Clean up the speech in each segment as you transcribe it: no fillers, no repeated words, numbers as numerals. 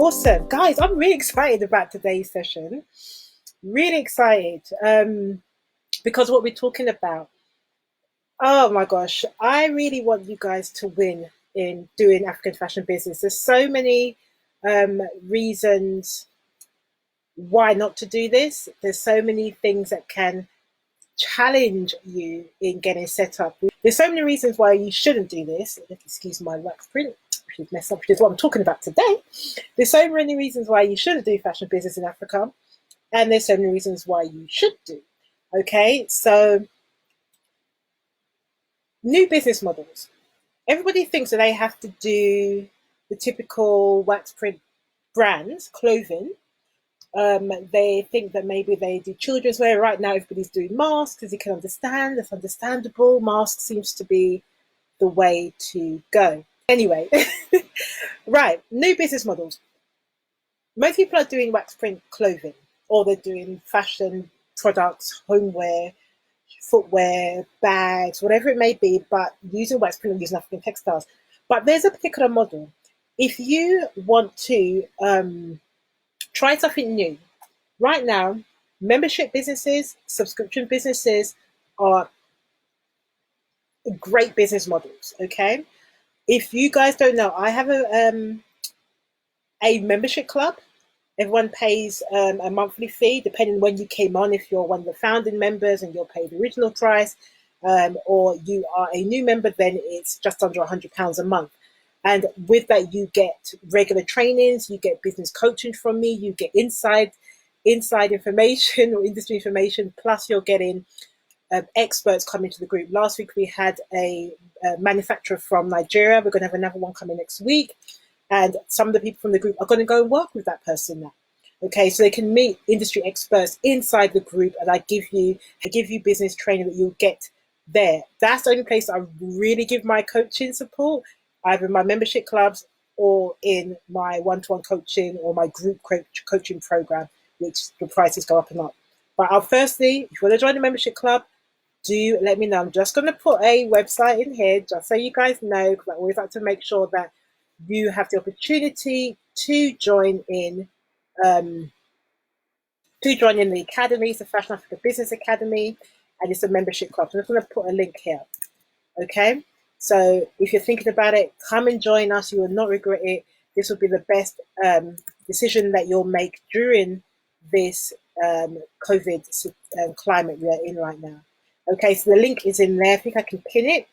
Awesome. Guys, I'm really excited about today's session. Really excited because what we're talking about, oh my gosh, I really want you guys to win in doing African fashion business. There's so many reasons why not to do this. There's so many things that can challenge you in getting set up. There's so many reasons why you shouldn't do this. Excuse my wax print, which is messed up, which is what I'm talking about today. There's so many reasons why you shouldn't do fashion business in Africa, and there's so many reasons why you should do. Okay, so new business models. Everybody thinks that they have to do the typical wax print brands, clothing. They think that maybe they do children's wear. Right now, everybody's doing masks, as you can understand. That's understandable. Mask seems to be the way to go. Anyway, right, new business models. Most people are doing wax print clothing, or they're doing fashion products, homeware, footwear, bags, whatever it may be, but using wax print and using African textiles. But there's a particular model. If you want to try something new, right now, membership businesses, subscription businesses are great business models, okay? If you guys don't know, I have a membership club. Everyone pays a monthly fee, depending when you came on. If you're one of the founding members and you're paid the original price, or you are a new member, then it's just under £100 a month. And with that, you get regular trainings, you get business coaching from me, you get inside information or industry information, plus you're getting experts coming to the group. Last week, we had a manufacturer from Nigeria. We're going to have another one coming next week. And some of the people from the group are going to go and work with that person now. Okay, so they can meet industry experts inside the group, and I give you business training that you'll get there. That's the only place I really give my coaching support, either in my membership clubs or in my one-to-one coaching or my group coaching program, which the prices go up and up. But firstly, if you want to join the membership club, do let me know. I'm just going to put a website in here just so you guys know, because I always like to make sure that you have the opportunity to join in the academy. It's the Fashion Africa Business Academy, and it's a membership club. So I'm just going to put a link here. Okay, so if you're thinking about it, come and join us. You will not regret it. This will be the best decision that you'll make during this COVID climate we are in right now. Okay, so the link is in there. I think I can pin it,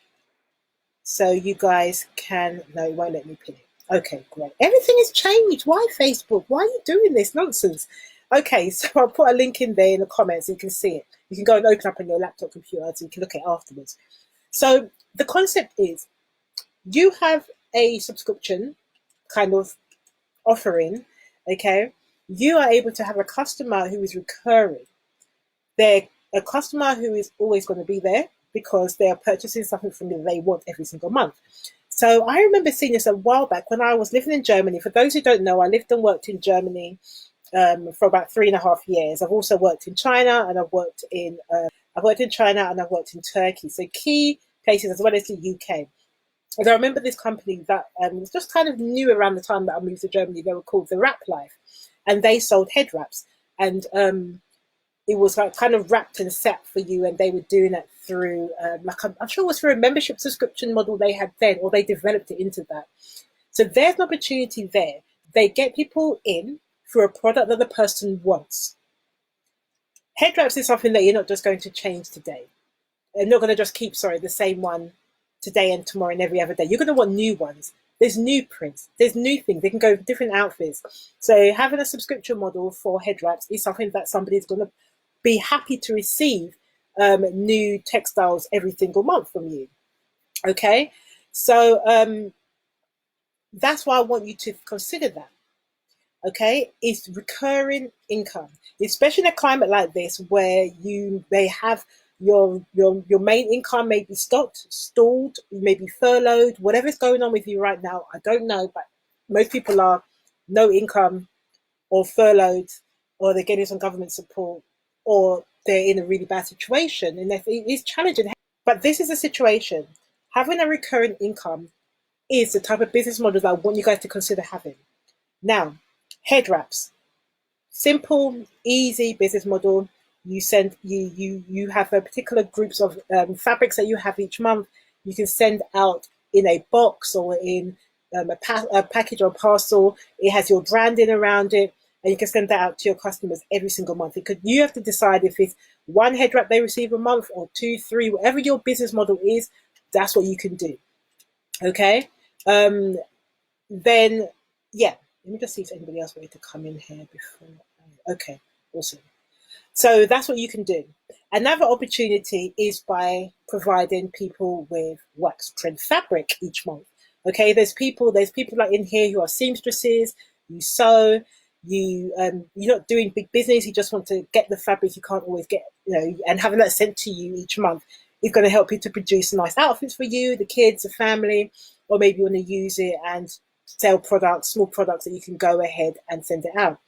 so you guys can. No, it won't let me pin it. Okay, great. Everything has changed. Why Facebook? Why are you doing this nonsense? Okay, so I'll put a link in there in the comments so you can see it. You can go and open up on your laptop computer so you can look at it afterwards. So the concept is, you have a subscription kind of offering, okay? You are able to have a customer who is recurring. They're a customer who is always going to be there because they are purchasing something from you that they want every single month. So I remember seeing this a while back when I was living in Germany. For those who don't know, I lived and worked in Germany for about 3.5 years. I've also worked in China, and I've worked in Turkey. So key places, as well as the UK. And I remember this company that was just kind of new around the time that I moved to Germany. They were called The Wrap Life, and they sold head wraps. And it was like kind of wrapped and set for you, and they were doing it through I'm sure it was through a membership subscription model they had then, or they developed it into that. So there's an opportunity there. They get people in for a product that the person wants. Head wraps is something that you're not just going to change today. You're not going to just keep the same one today and tomorrow and every other day. You're going to want new ones. There's new prints. There's new things. They can go with different outfits. So having a subscription model for head wraps is something that somebody's going to be happy to receive new textiles every single month from you. Okay, so that's why I want you to consider that. Okay, it's recurring income, especially in a climate like this where you may have your main income may be stalled, you may be furloughed, whatever's going on with you right now. I don't know, but most people are no income or furloughed, or they're getting some government support, or they're in a really bad situation, and it is challenging. But this is a situation. Having a recurring income is the type of business model that I want you guys to consider having. Now, Head wraps, simple, easy business model. You send you have a particular groups of fabrics that you have each month. You can send out in a box or in a package or a parcel. It has your branding around it, and you can send that out to your customers every single month. You have to decide if it's one head wrap they receive a month or 2, 3, whatever your business model is. That's what you can do. Okay. Then yeah, let me just see if anybody else wanted to come in here before. Okay, awesome. So that's what you can do. Another opportunity is by providing people with wax print fabric each month. Okay, there's people like in here who are seamstresses. You sew, you're not doing big business. You just want to get the fabric you can't always get, and having that sent to you each month is going to help you to produce nice outfits for you, the kids, the family, or maybe you want to use it and sell products, small products that you can go ahead and send it out.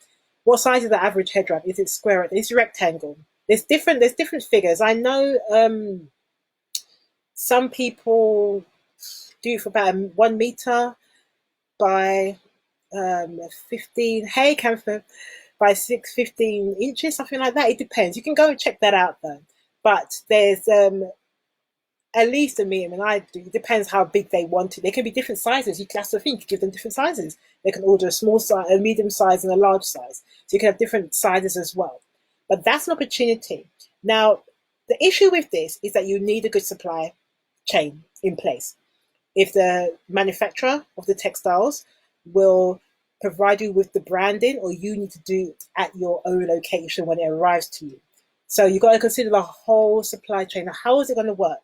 What size is the average head wrap? Is it square? It's rectangle. There's different figures. I know some people do for about 1 meter by 15. Hey, Camphor, by 15 inches, something like that. It depends. You can go and check that out though. But there's at least a medium, and I do. It depends how big they want it. They can be different sizes. That's the thing. You can give them different sizes. They can order a small size, a medium size, and a large size. So you can have different sizes as well. But that's an opportunity. Now, the issue with this is that you need a good supply chain in place. If the manufacturer of the textiles will provide you with the branding, or you need to do it at your own location when it arrives to you. So you've got to consider the whole supply chain. Now, how is it going to work?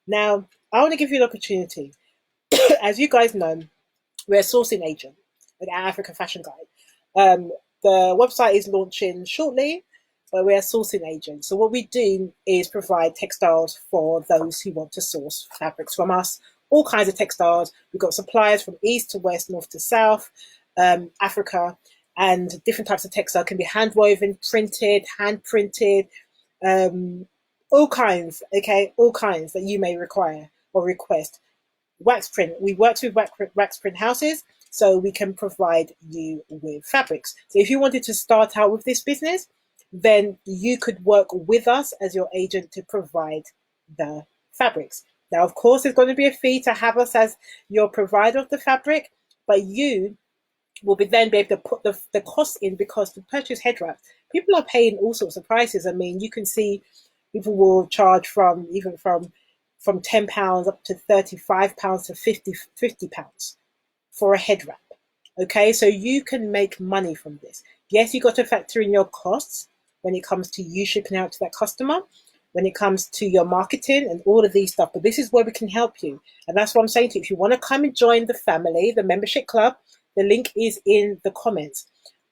Now, I want to give you an opportunity. As you guys know, we're a sourcing agent at African Fashion Guide. The website is launching shortly, but we're a sourcing agent. So what we do is provide textiles for those who want to source fabrics from us, all kinds of textiles. We've got suppliers from east to west, north to south, Africa, and different types of textile can be hand woven, printed, hand printed, all kinds, okay, all kinds that you may require or request. Wax print, we work with wax print houses, so we can provide you with fabrics. So if you wanted to start out with this business, then you could work with us as your agent to provide the fabrics. Now, of course, there's going to be a fee to have us as your provider of the fabric, but you will then be able to put the cost in, because to purchase head wraps, people are paying all sorts of prices. I mean, you can see people will charge from £10 up to £35 to £50 for a head wrap. Okay, so you can make money from this. Yes, you got to factor in your costs when it comes to you shipping out to that customer, when it comes to your marketing and all of these stuff. But this is where we can help you. And that's what I'm saying to you. If you want to come and join the family, the membership club, the link is in the comments.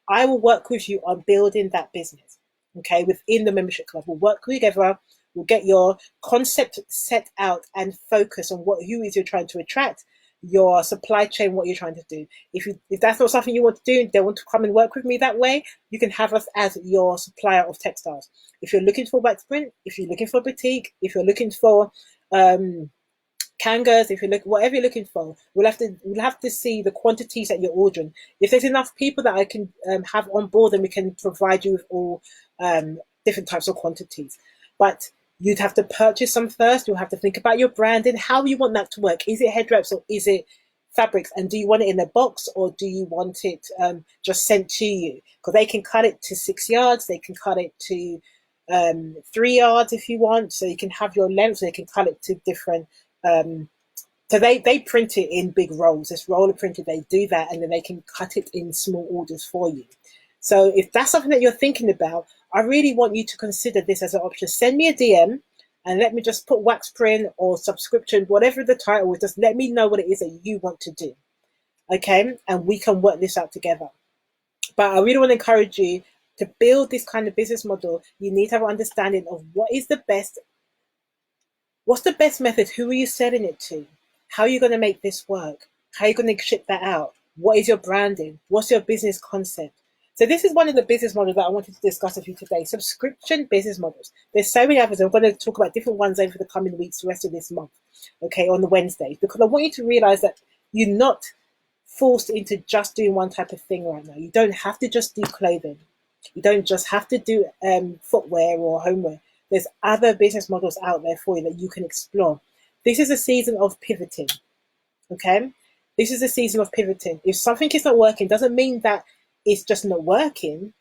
I will work with you on building that business. Okay, within the membership club, we'll work together. We'll get your concept set out and focus on who is you're trying to attract, your supply chain, what you're trying to do. If that's not something you want to do, and don't want to come and work with me that way, you can have us as your supplier of textiles. If you're looking for waxprint, if you're looking for boutique, if you're looking for kangas, if you look, whatever you're looking for, we'll have to see the quantities that you're ordering. If there's enough people that I can have on board, then we can provide you with all different types of quantities. But you'd have to purchase some first. You'll have to think about your branding, how you want that to work. Is it head wraps or is it fabrics? And do you want it in a box, or do you want it just sent to you? Because they can cut it to 6 yards, they can cut it to 3 yards if you want. So you can have your length, they can cut it to different. So they print it in big rolls. It's roller printed, they do that, and then they can cut it in small orders for you. So if that's something that you're thinking about, I really want you to consider this as an option. Send me a DM and let me just put wax print or subscription, whatever the title is, just let me know what it is that you want to do. Okay, and we can work this out together. But I really want to encourage you to build this kind of business model. You need to have an understanding of what's the best method, who are you selling it to, how are you going to make this work, how are you going to ship that out, what is your branding, what's your business concept. So this is one of the business models that I wanted to discuss with you today, subscription business models. There's so many others. I'm going to talk about different ones over the coming weeks, the rest of this month, okay, on the Wednesdays, because I want you to realize that you're not forced into just doing one type of thing right now. You don't have to just do clothing. You don't just have to do footwear or homeware. There's other business models out there for you that you can explore. This is a season of pivoting, okay? This is a season of pivoting. If something is not working, doesn't mean that it's just not working.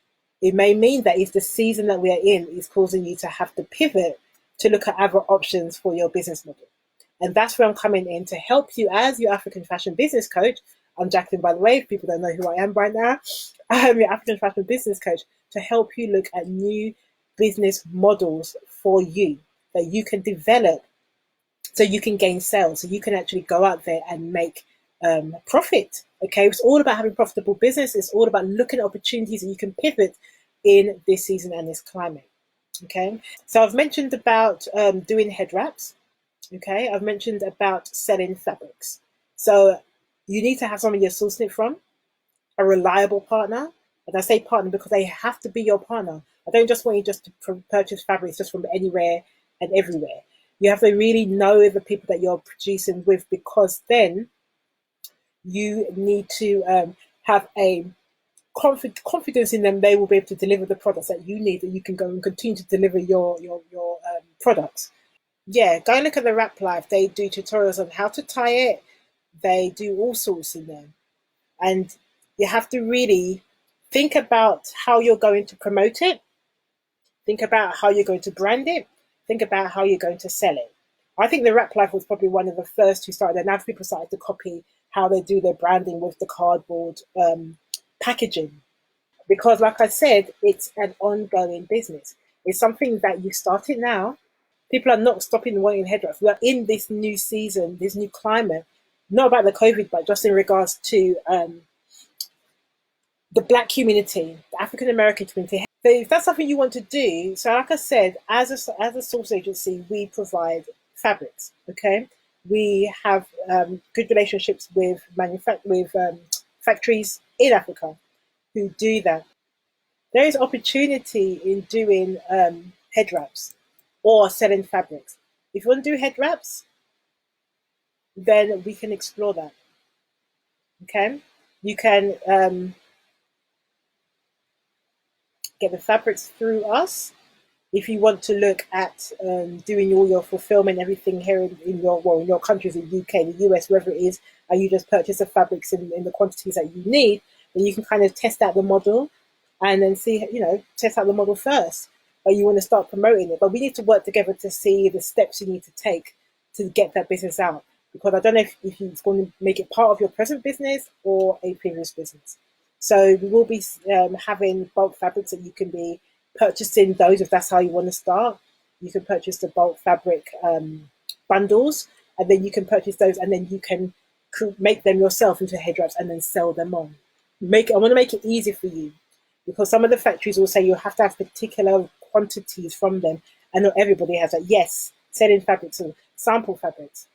It may mean that if the season that we are in is causing you to have to pivot to look at other options for your business model. And that's where I'm coming in to help you as your African fashion business coach. I'm Jacqueline, by the way, if people don't know who I am right now. I'm your African fashion business coach to help you look at new business models for you that you can develop so you can gain sales, so you can actually go out there and make profit. Okay, it's all about having profitable business. It's all about looking at opportunities that you can pivot in this season and this climate. Okay, so I've mentioned about doing head wraps. Okay, I've mentioned about selling fabrics. So you need to have someone you're sourcing it from, a reliable partner. And I say partner because they have to be your partner. I don't just want you just to purchase fabrics just from anywhere and everywhere. You have to really know the people that you're producing with, because then you need to have a confidence in them. They will be able to deliver the products that you need, that you can go and continue to deliver your products. Yeah, go and look at the Wrap Life. They do tutorials on how to tie it. They do all sorts in there. And you have to really think about how you're going to promote it. Think about how you're going to brand it. Think about how you're going to sell it. I think the Wrap Life was probably one of the first who started, and now people started to copy how they do their branding with the cardboard packaging. Because like I said, it's an ongoing business. It's something that you started now. People are not stopping wanting head wraps. We're in this new season, this new climate, not about the COVID, but just in regards to the Black community, the African American community. So if that's something you want to do, so like I said, as a source agency, we provide fabrics. Okay, we have good relationships with factories in Africa who do that. There is opportunity in doing head wraps or selling fabrics. If you want to do head wraps, then we can explore that. Okay, you can get the fabrics through us. If you want to look at doing all your fulfillment, everything here in your countries, in the UK, the US, wherever it is, and you just purchase the fabrics in the quantities that you need, then you can kind of test out the model and then see, test out the model first. But you want to start promoting it. But we need to work together to see the steps you need to take to get that business out. Because I don't know if it's going to make it part of your present business or a previous business. So we will be having bulk fabrics that you can be purchasing those if that's how you want to start. You can purchase the bulk fabric bundles, and then you can purchase those, and then you can make them yourself into head wraps and then sell them on. I want to make it easy for you, because some of the factories will say you have to have particular quantities from them, and not everybody has that. Yes, selling fabrics and sample fabrics.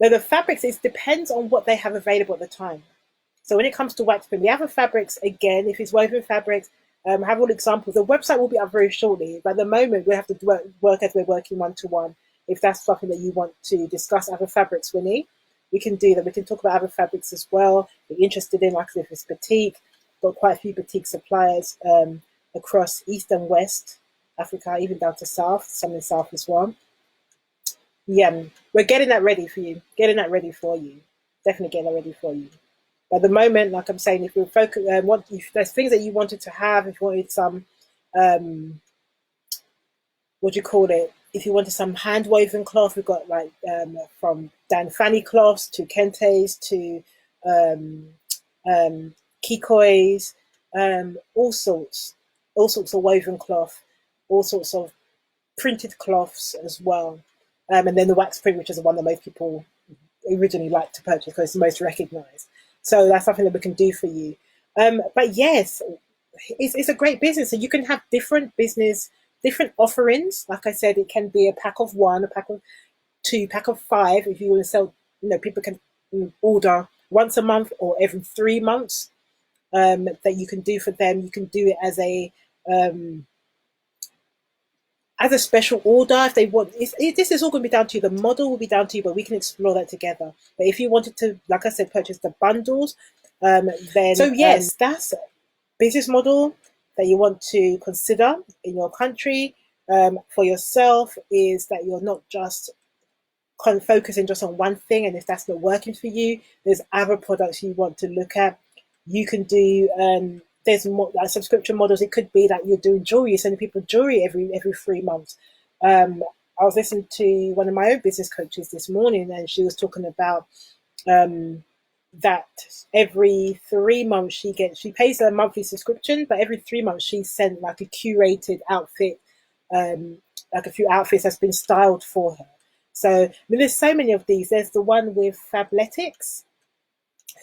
Now the fabrics, it depends on what they have available at the time. So when it comes to wax print, the other fabrics, again, if it's woven fabrics, have all examples. The website will be up very shortly, but at the moment we have to work as we're working one-to-one. If that's something that you want to discuss other fabrics, Winnie, we can do that. We can talk about other fabrics as well. If you're interested in, like if it's batik, got quite a few batik suppliers across East and West Africa, even down to South, some in South as well. Yeah, we're getting that ready for you. Definitely getting that ready for you. But at the moment, like I'm saying, if we focus, if there's things that you wanted to have, if you wanted some, if you wanted some hand woven cloth, we've got like from Dan Fanny cloths to kentes to kikois, all sorts of woven cloth, all sorts of printed cloths as well. And then the wax print, which is the one that most people originally like to purchase because it's the most recognized. So that's something that we can do for you. But yes, it's a great business. So you can have different offerings. Like I said, it can be a pack of 1, a pack of 2, pack of 5. If you want to sell, people can order once a month or every 3 months that you can do for them. You can do it as as a special order, if they want, this is all going to be down to you. The model will be down to you, but we can explore that together. But if you wanted to, like I said, purchase the bundles, then so yes, that's a business model that you want to consider in your country for yourself, is that you're not just focusing just on one thing, and if that's not working for you, there's other products you want to look at. You can do there's more like subscription models. It could be that you're doing jewelry, you're sending people jewelry every 3 months. I was listening to one of my own business coaches this morning, and she was talking about that every 3 months she pays a monthly subscription, but every 3 months she sent like a curated outfit, like a few outfits that's been styled for her. So I mean, there's so many of these. There's the one with Fabletics,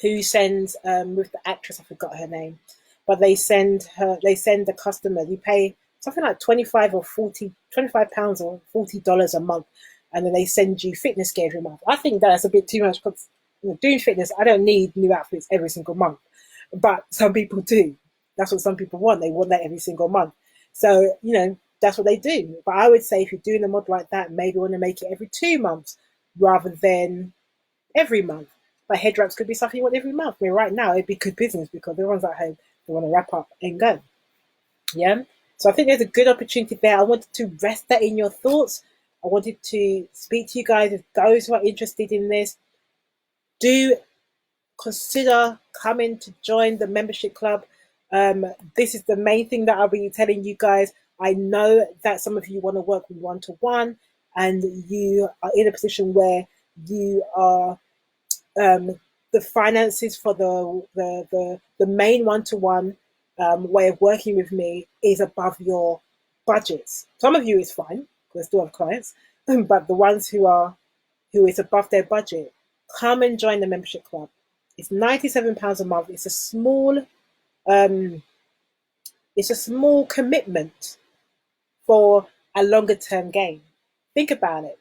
who sends with the actress, I forgot her name, but they send the customer, you pay something like £25 or $40 a month, and then they send you fitness gear every month. I think that's a bit too much, because doing fitness, I don't need new outfits every single month, but some people do. That's what some people want. They want that every single month. So, that's what they do. But I would say if you're doing a model like that, maybe you want to make it every 2 months rather than every month. But head wraps could be something you want every month. I mean, right now it'd be good business because everyone's at home. They want to wrap up and go. Yeah. So I think there's a good opportunity there. I wanted to rest that in your thoughts. I wanted to speak to you guys, those who are interested in this. Do consider coming to join the membership club. This is the main thing that I'll be telling you guys. I know that some of you want to work with one-to-one, and you are in a position where you are the finances for the main one-to-one way of working with me is above your budgets. Some of you is fine because I still have clients, but the ones who is above their budget, come and join the membership club. It's £97 a month. It's a small commitment for a longer term gain. Think about it.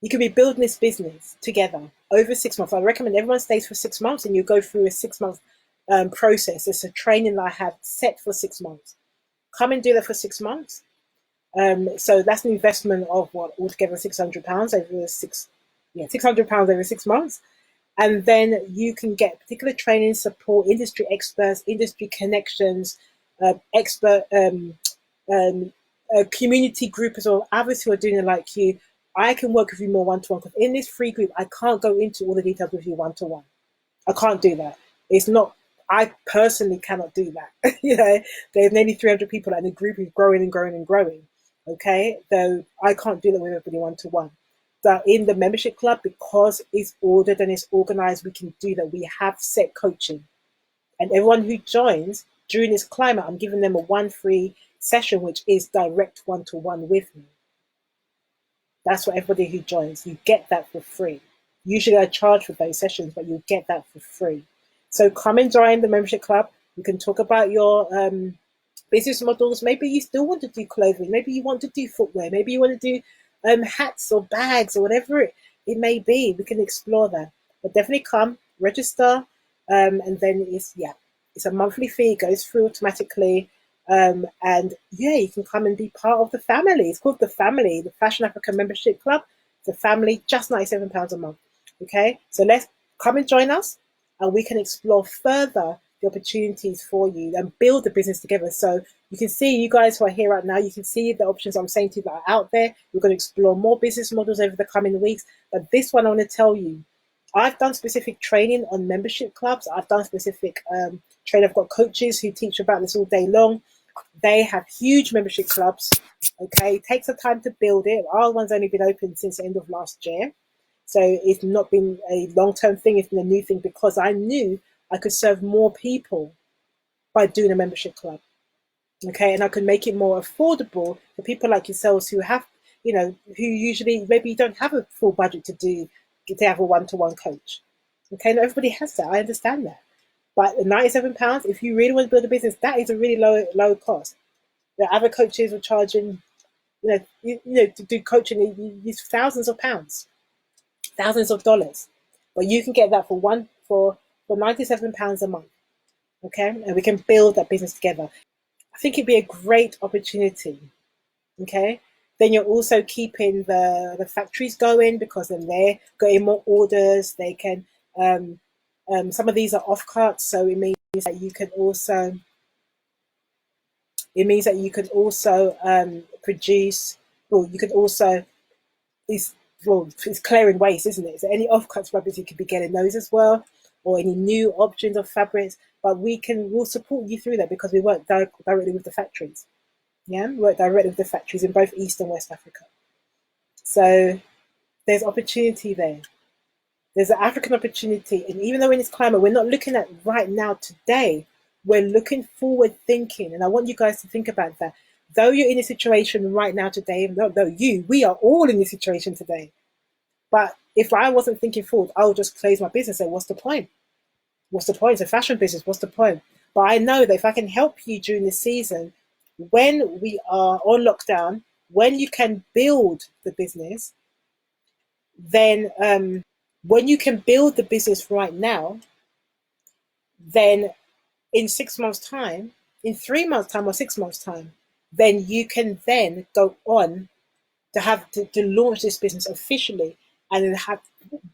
You could be building this business together over 6 months. I recommend everyone stays for 6 months, and you go through a 6 month process. It's a training that I have set for 6 months. Come and do that for 6 months. So that's an investment of what, altogether £600 over £600 over 6 months. And then you can get particular training, support, industry experts, industry connections, community group as well, others who are doing it like you. I can work with you more one-to-one, because in this free group, I can't go into all the details with you one-to-one. I can't do that. I personally cannot do that. There's nearly 300 people and the group is growing and growing and growing. Okay, though I can't do that with everybody one-to-one. But in the membership club, because it's ordered and it's organized, we can do that. We have set coaching. And everyone who joins during this climate, I'm giving them a 1 free session, which is direct one-to-one with me. That's for everybody who joins. You get that for free. Usually I charge for those sessions, but you'll get that for free. So come and join the membership club. You can talk about your business models. Maybe you still want to do clothing. Maybe you want to do footwear. Maybe you want to do hats or bags or whatever it may be. We can explore that. But definitely come, register, and then it's a monthly fee. It goes through automatically. And you can come and be part of the family. It's called the family, the Fashion Africa Membership Club. The family, just £97 a month. Okay, so let's come and join us, and we can explore further the opportunities for you and build the business together. So you can see, you guys who are here right now, you can see the options I'm saying to you that are out there. We're going to explore more business models over the coming weeks. But this one, I want to tell you, I've done specific training on membership clubs. I've done specific training. I've got coaches who teach about this all day long. They have huge membership clubs. Okay, it takes some time to build it. Our one's only been open since the end of last year. So it's not been a long-term thing. It's been a new thing because I knew I could serve more people by doing a membership club. Okay, and I could make it more affordable for people like yourselves who have, who usually maybe don't have a full budget to have a one-to-one coach. Okay, not everybody has that. I understand that. But £97, if you really want to build a business, that is a really low cost. The other coaches are charging, to do coaching, you use thousands of pounds, thousands of dollars. But you can get that for £97 a month. Okay, and we can build that business together. I think it'd be a great opportunity. Okay, Then you're also keeping the factories going, because then they're getting more orders. They can, some of these are off cuts, so it means that you can also, produce, or you could also, it's clearing waste, isn't it? So any off-cuts fabrics, you could be getting those as well, or any new options of fabrics. But we'll support you through that, because we work directly with the factories. Yeah, we work directly with the factories in both East and West Africa. So there's opportunity there. There's an African opportunity, and even though in this climate, we're not looking at right now today, we're looking forward thinking, and I want you guys to think about that. Though you're in a situation right now today, we are all in this situation today. But if I wasn't thinking forward, I would just close my business and say, what's the point? What's the point? It's a fashion business, what's the point? But I know that if I can help you during the season, when we are on lockdown, when you can build the business, then when you can build the business right now, then in 6 months' time, in 3 months' time or 6 months' time, then you can then go on to launch this business officially, and then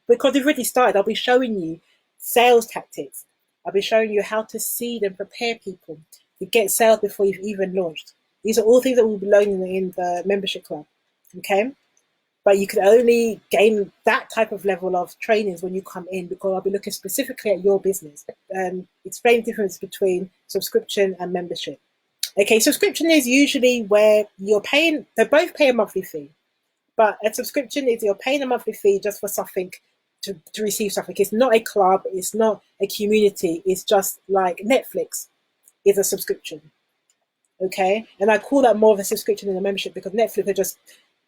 because we've already started, I'll be showing you sales tactics. I'll be showing you how to seed and prepare people to get sales before you've even launched. These are all things that we'll be learning in the membership club, okay? But you can only gain that type of level of trainings when you come in, because I'll be looking specifically at your business and explain the difference between subscription and membership. Okay, subscription is usually where they both pay a monthly fee, but a subscription is you're paying a monthly fee just for something, to receive something. It's not a club, it's not a community, it's just like Netflix is a subscription. Okay, and I call that more of a subscription than a membership, because Netflix, they just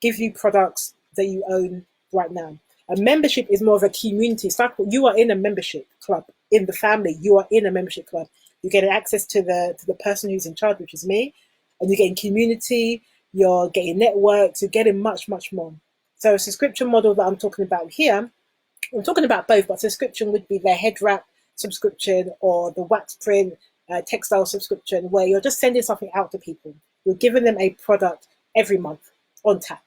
give you products that you own right now. A membership is more of a community. It's like you are in a membership club in the family. You are in a membership club. You're getting access to the person who's in charge, which is me, and you're getting community. You're getting networks. You're getting much, much more. So a subscription model that I'm talking about here, I'm talking about both, but subscription would be the head wrap subscription or the wax print textile subscription, where you're just sending something out to people. You're giving them a product every month on tap.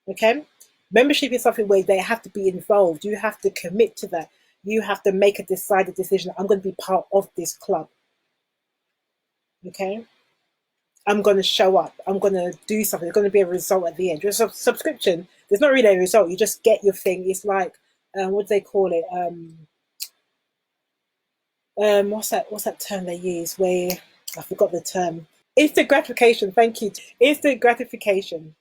Okay, membership is something where they have to be involved. You have to commit to that. You have to make a decided decision. I'm going to be part of this club. Okay, I'm going to show up. I'm going to do something. There's going to be a result at the end. With a subscription, there's not really a result. You just get your thing. It's like, what do they call it? What's that term they use? Where I forgot the term. Instant gratification. Thank you. Instant gratification.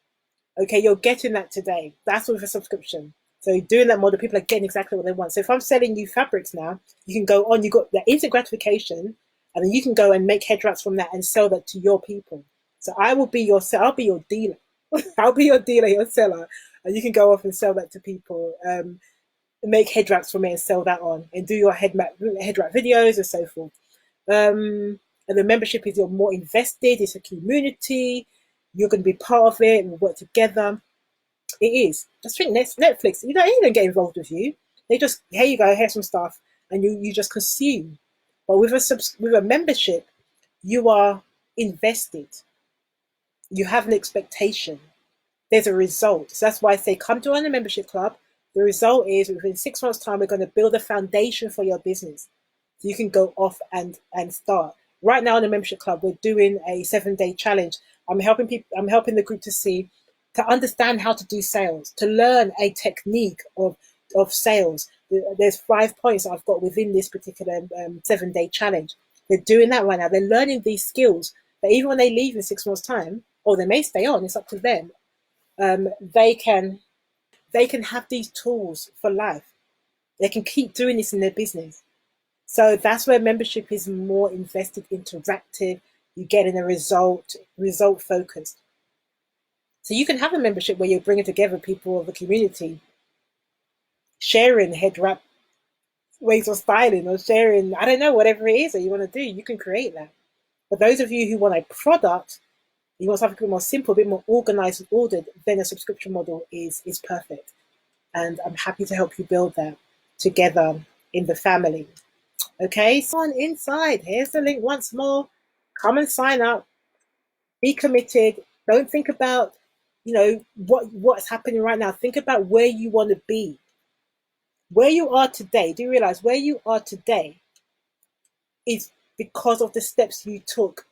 Okay, you're getting that today. That's with a subscription. So doing that model, people are getting exactly what they want. So if I'm selling you fabrics now, you can go on, you got the instant gratification, and then you can go and make head wraps from that and sell that to your people. So I'll be your dealer. I'll be your dealer, your seller, and you can go off and sell that to people. Make head wraps from it and sell that on, and do your head wrap videos and so forth. And the membership is you're more invested. It's a community. You're going to be part of it. We'll work together. It is. Just think Netflix. They don't get involved with you. They just, here you go, here's some stuff, and you just consume. But with a membership, you are invested. You have an expectation. There's a result. So that's why I say come join the membership club. The result is within 6 months' time, we're going to build a foundation for your business. So you can go off and start. Right now in the membership club, we're doing a 7-day challenge. I'm helping the group to understand how to do sales, to learn a technique of sales. There's 5 points that I've got within this particular 7-day challenge. They're doing that right now. They're learning these skills that even when they leave in 6 months' time, or they may stay on, it's up to them. They can have these tools for life. They can keep doing this in their business. So that's where membership is more invested, interactive. You're getting a result focused. So you can have a membership where you're bringing together people of the community, sharing head wrap ways of styling, or sharing, I don't know, whatever it is that you want to do, you can create that. But those of you who want a product, you want something a bit more simple, a bit more organized and ordered, then a subscription model is perfect. And I'm happy to help you build that together in the family. Okay, so on inside, here's the link once more. Come and sign up. Be committed. Don't think about you know, what's happening right now. Think about where you want to be. Where you are today, do you realize where you are today is because of the steps you took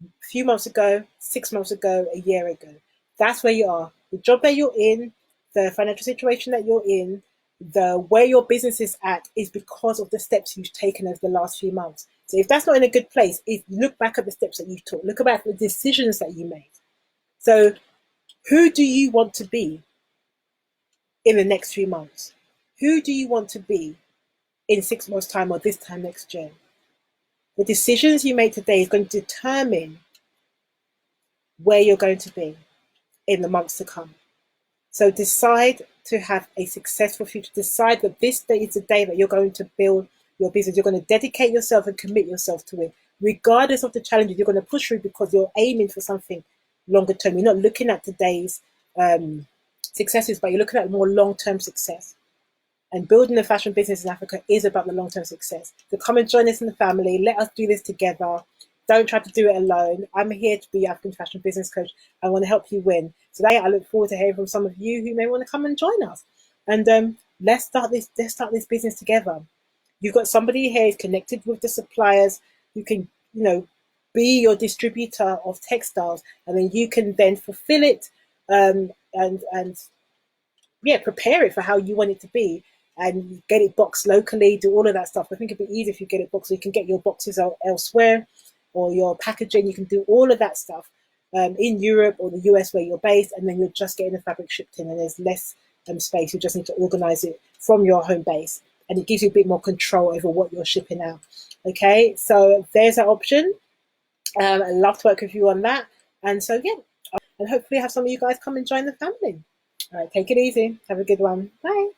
a few months ago, 6 months ago, a year ago? That's where you are. The job that you're in, the financial situation that you're in, the where your business is at is because of the steps you've taken over the last few months. So if that's not in a good place, if you look back at the steps that you took, look back at the decisions that you made. So who do you want to be in the next few months? Who do you want to be in 6 months' time or this time next year? The decisions you make today is going to determine where you're going to be in the months to come. So decide to have a successful future. Decide that this day is the day that you're going to build your business. You're going to dedicate yourself and commit yourself to it. Regardless of the challenges, you're going to push through because you're aiming for something longer term. You're not looking at today's successes, but you're looking at more long-term success. And building a fashion business in Africa is about the long-term success. So come and join us in the family. Let us do this together. Don't try to do it alone. I'm here to be your African fashion business coach. I want to help you win. So today I look forward to hearing from some of you who may want to come and join us. And let's start this business together. You've got somebody here who's connected with the suppliers who can, you know, be your distributor of textiles, and then you can then fulfill it and prepare it for how you want it to be, and get it boxed locally, do all of that stuff. I think it'd be easy if you get it boxed so you can get your boxes elsewhere, or your packaging. You can do all of that stuff in Europe or the US where you're based, and then you're just getting the fabric shipped in, and there's less space. You just need to organize it from your home base, and it gives you a bit more control over what you're shipping out. Okay, so there's an option. I'd love to work with you on that. And so, yeah, and hopefully have some of you guys come and join the family. All right, take it easy. Have a good one. Bye.